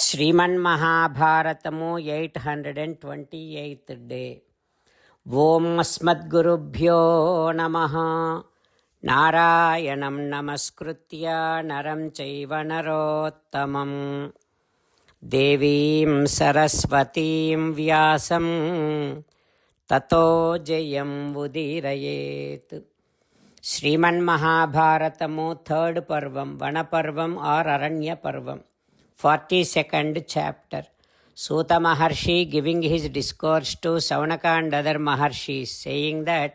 శ్రీమన్మహాభారతము 828th day. ఓం అస్మద్గురుభ్యో నమః. నారాయణం నమస్కృత్య నరం చైవ నరోత్తమం దేవీం సరస్వతీం వ్యాసం తతో జయం ఉదీరయేత్. శ్రీమన్మహాభారతము థర్డ్ పర్వం, వనపర్వం ఆర్ అరణ్య పర్వం, 42nd chapter. Suta Maharshi giving his discourse to Saunaka and other Maharshis, saying that,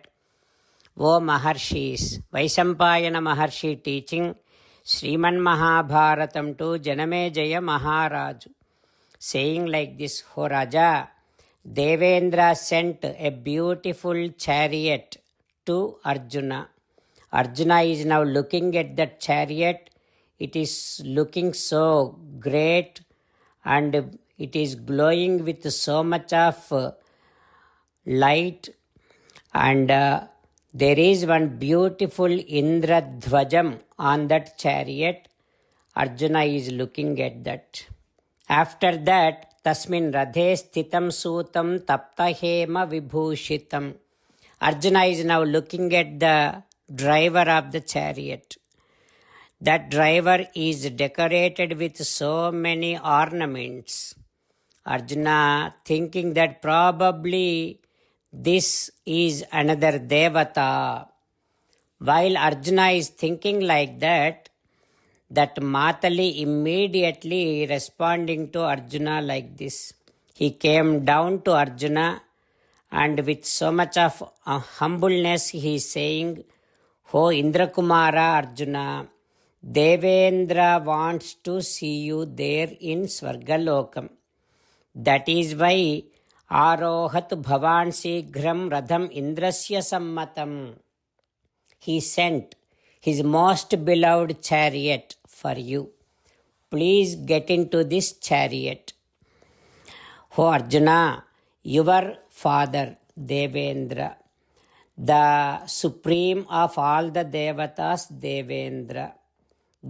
O Maharshis, Vaisampayana Maharshi teaching Sriman Mahabharatam to Janamejaya Maharaju, saying like this, O Raja, Devendra sent a beautiful chariot to Arjuna. Arjuna is now looking at that chariot. It is looking so great and it is glowing with so much of light, and there is one beautiful Indradhvajam on that chariot. Arjuna is looking at that. After that, Tasmin Radhe Sthitam Sutam Taptahema Vibhushitam. Arjuna is now looking at the driver of the chariot. That driver is decorated with so many ornaments. Arjuna thinking that probably this is another Devata. While Arjuna is thinking like that, Matali immediately responding to Arjuna like this. He came down to Arjuna and with so much of humbleness he is saying, "Ho Indrakumara Arjuna, Devendra wants to see you there in Svargalokam. That is why Arohat Bhavan Sighram Radham Indrasya Sammatam. He sent his most beloved chariot for you. Please get into this chariot." O Arjuna, your father Devendra, the supreme of all the Devatas, Devendra,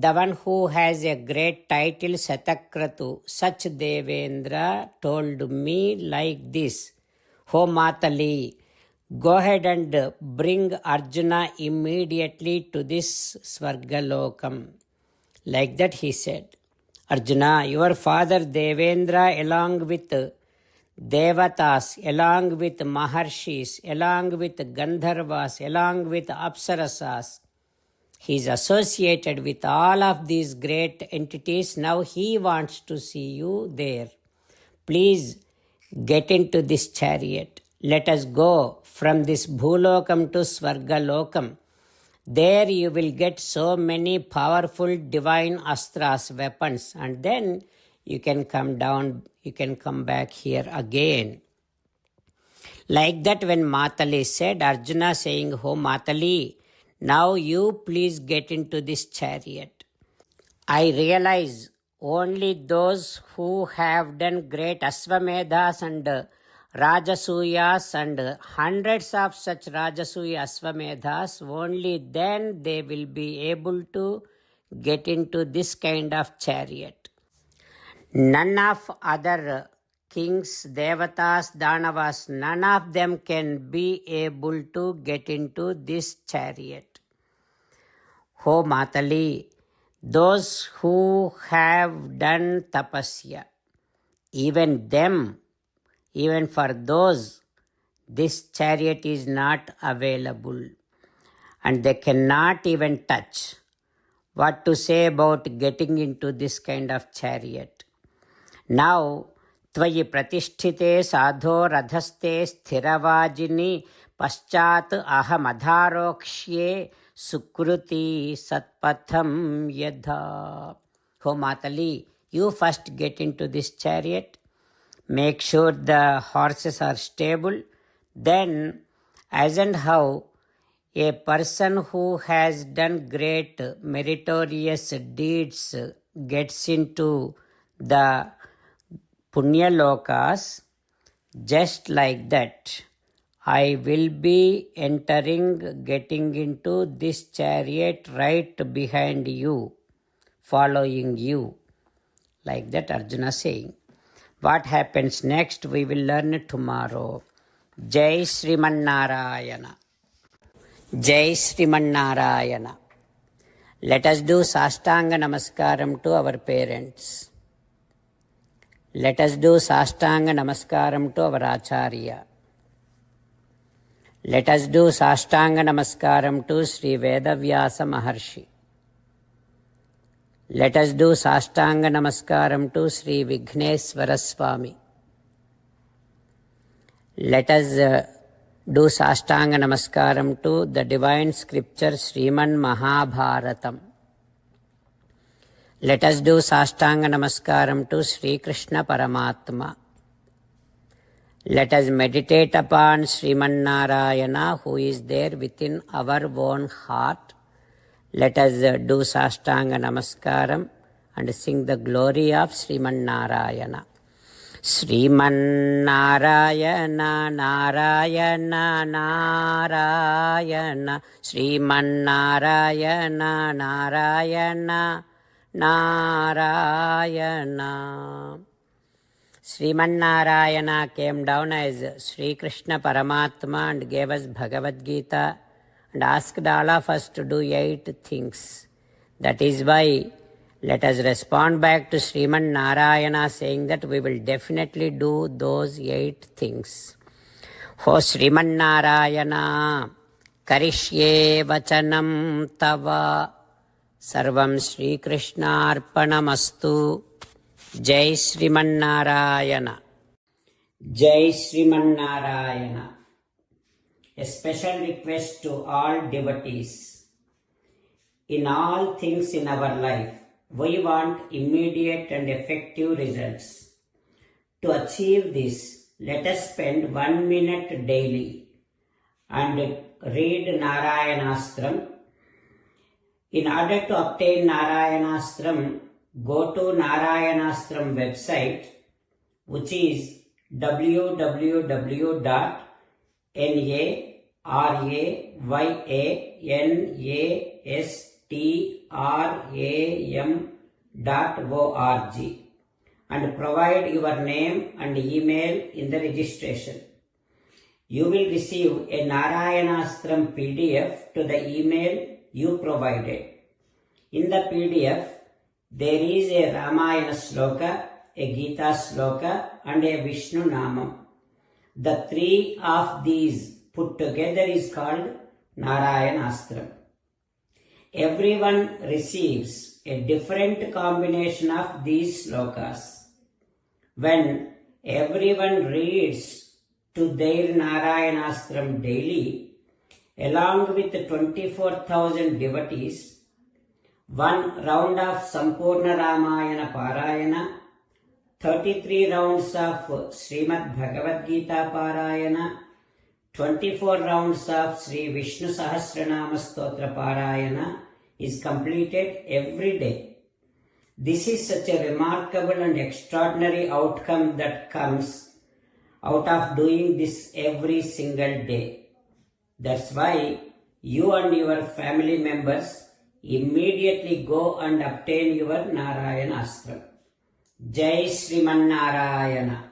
the one who has a great title Satakratu, such Devendra told me like this, "Ho Matali, go ahead and bring Arjuna immediately to this Svargalokam." Like that he said, "Arjuna, your father Devendra along with Devatas, along with Maharshis, along with Gandharvas, along with Apsarasas, he is associated with all of these great entities. Now he wants to see you there. Please get into this chariot. Let us go from this Bhulokam to Svargalokam. There you will get so many powerful divine astras, weapons, and then you can come down, you can come back here again." Like that when Matali said, Arjuna saying, "Oh Matali, now you please get into this chariot. I realize only those who have done great Asvamedhas and Rajasuyas and hundreds of such Rajasuya Asvamedhas, only then they will be able to get into this kind of chariot. None of other kings, Devatas, Danavas, none of them can be able to get into this chariot. Ho Matali, those who have done tapasya, even for those, this chariot is not available and they cannot even touch. What to say about getting into this kind of chariot? Now, Tvayi pratisthite sadho radhaste sthiravajini paschat ahamadharokshye sukruti satpatham yadha. Ho Matali, you first get into this chariot. Make sure the horses are stable. Then, as and how a person who has done great meritorious deeds gets into the Punyalokas, just like that, I will be getting into this chariot right behind you, following you. Like that Arjuna saying. What happens next we will learn tomorrow. Jai Sriman Narayana. Jai Sriman Narayana. Let us do Sastanga Namaskaram to our parents. Let us do Sastanga Namaskaram to our Acharya. Let us do Sastanga Namaskaram to Sri Vedavyasa Maharshi. Let us do Sastanga Namaskaram to Sri Vigneswara Swami. Let us do Sastanga Namaskaram to the divine scripture Sriman Mahabharatam. Let us do Sastanga Namaskaram to Sri Krishna Paramatma. Let us meditate upon Sriman Narayana who is there within our own heart. Let us do Sastanga Namaskaram and sing the glory of Sriman Narayana. Sriman Narayana Narayana Narayana Sriman Narayana Narayana Narayana. Sriman Narayana came down as Sri Krishna Paramatma and gave us Bhagavad Gita and asked all of us to do 8 things. That is why let us respond back to Sriman Narayana saying that we will definitely do those 8 things. O Sriman Narayana, Karishye Vachanam Tava, Sarvam Sri Krishna Arpanamastu. Jai Sriman Narayana. Jai Sriman Narayana. A special request to all devotees. In all things in our life, we want immediate and effective results. To achieve this, let us spend 1 minute daily and read Narayanastram. In order to obtain Narayanastram, go to Narayanastram website, which is www.narayanastram.org and provide your name and email in the registration. You will receive a Narayanastram PDF to the email you provided. In the PDF, there is a Ramayana Sloka, a Gita Sloka and a Vishnu Namam. The 3 of these put together is called Narayanastram. Everyone receives a different combination of these slokas. When everyone reads to their Narayanastram daily, along with 24,000 devotees, 1 round of Sampurna Ramayana Parayana, 33 rounds of Srimad Bhagavad Gita Parayana, 24 rounds of Sri Vishnu Sahasranama Stotra Parayana is completed every day. This is such a remarkable and extraordinary outcome that comes out of doing this every single day. That's why you and your family members immediately go and obtain your Narayanastram. Jai Sriman Narayana.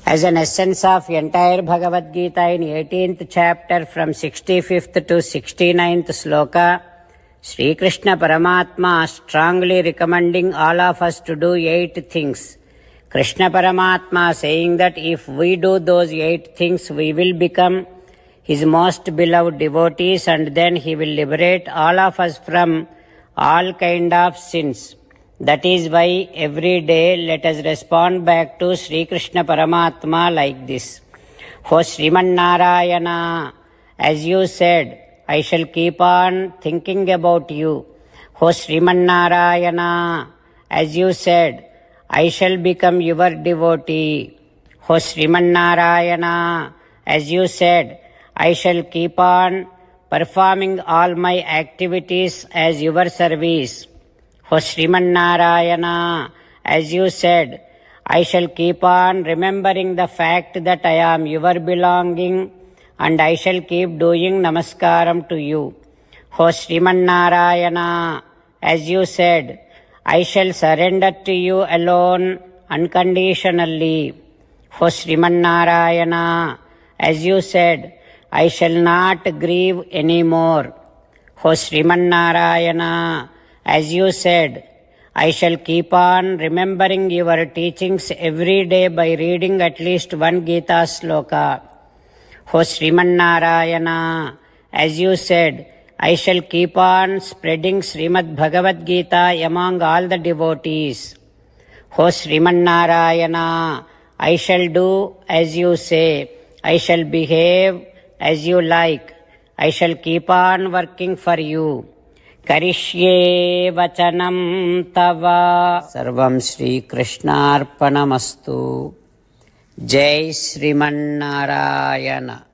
As an essence of entire Bhagavad Gita in 18th chapter from 65th to 69th sloka, Sri Krishna Paramatma strongly recommending all of us to do 8 things. Krishna Paramatma saying that if we do those 8 things, we will become His most beloved devotees and then He will liberate all of us from all kind of sins. That is why every day let us respond back to Sri Krishna Paramatma like this. O Sriman Narayana, as you said, I shall keep on thinking about you. O Sriman Narayana, as you said, I shall become your devotee. O Sriman Narayana, as you said, I shall keep on performing all my activities as your service. O Sriman Narayana, as you said, I shall keep on remembering the fact that I am your belonging and I shall keep doing namaskaram to you. O Sriman Narayana, as you said, I shall surrender to you alone unconditionally. O Sriman Narayana, as you said, I shall not grieve anymore. O Sriman Narayana, as you said, I shall keep on remembering your teachings every day by reading at least one Gita sloka. O Sriman Narayana, as you said, I shall keep on spreading Srimad Bhagavad Gita among all the devotees. O Sriman Narayana, I shall do as you say. I shall behave as you like. I shall keep on working for you. Karishye vachanam tava. Sarvam Shri Krishnarpanamastu. Jai Sriman Narayana.